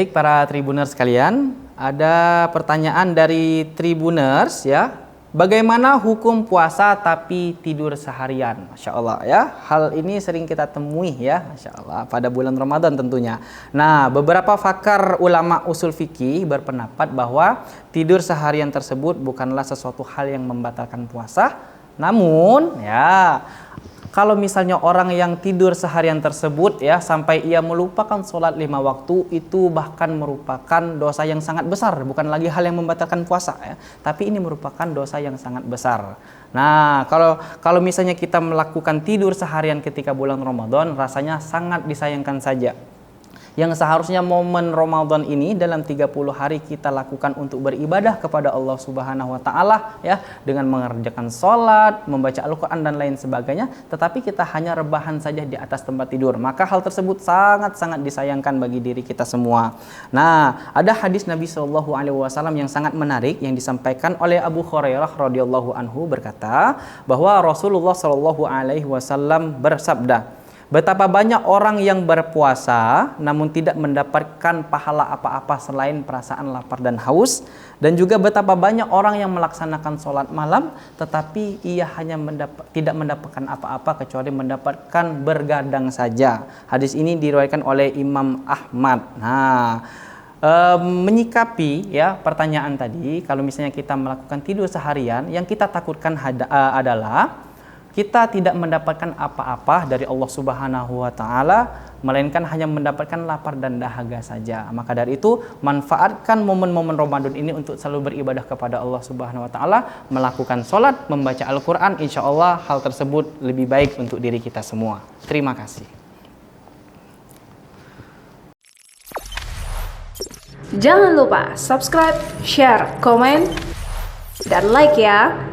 Baik para Tribuners sekalian, ada pertanyaan dari Tribuners ya. Bagaimana hukum puasa tapi tidur seharian? Masya Allah ya. Hal ini sering kita temui ya, Masya Allah, pada bulan Ramadan tentunya. Nah, beberapa pakar ulama usul fikih berpendapat bahwa tidur seharian tersebut bukanlah sesuatu hal yang membatalkan puasa. Namun ya, kalau misalnya orang yang tidur seharian tersebut ya sampai ia melupakan sholat 5 waktu, itu bahkan merupakan dosa yang sangat besar, bukan lagi hal yang membatalkan puasa ya, tapi ini merupakan dosa yang sangat besar. Nah, kalau misalnya kita melakukan tidur seharian ketika bulan Ramadan, rasanya sangat disayangkan saja. Yang seharusnya momen Ramadan ini dalam 30 hari kita lakukan untuk beribadah kepada Allah Subhanahu wa taala ya, dengan mengerjakan sholat, membaca Al-Qur'an dan lain sebagainya, tetapi kita hanya rebahan saja di atas tempat tidur. Maka hal tersebut sangat-sangat disayangkan bagi diri kita semua. Nah, ada hadis Nabi Shallallahu alaihi wasallam yang sangat menarik yang disampaikan oleh Abu Hurairah radhiyallahu anhu, berkata bahwa Rasulullah Shallallahu alaihi wasallam bersabda, betapa banyak orang yang berpuasa namun tidak mendapatkan pahala apa-apa selain perasaan lapar dan haus, dan juga betapa banyak orang yang melaksanakan sholat malam tetapi ia hanya tidak mendapatkan apa-apa kecuali mendapatkan bergadang saja. Hadis ini diriwayatkan oleh Imam Ahmad. Nah, menyikapi ya pertanyaan tadi, kalau misalnya kita melakukan tidur seharian, yang kita takutkan adalah kita tidak mendapatkan apa-apa dari Allah Subhanahu wa taala, melainkan hanya mendapatkan lapar dan dahaga saja. Maka dari itu, manfaatkan momen-momen Ramadan ini untuk selalu beribadah kepada Allah Subhanahu wa taala, melakukan sholat, membaca Al-Qur'an. Insya Allah hal tersebut lebih baik untuk diri kita semua. Terima kasih. Jangan lupa subscribe, share, komen, dan like ya.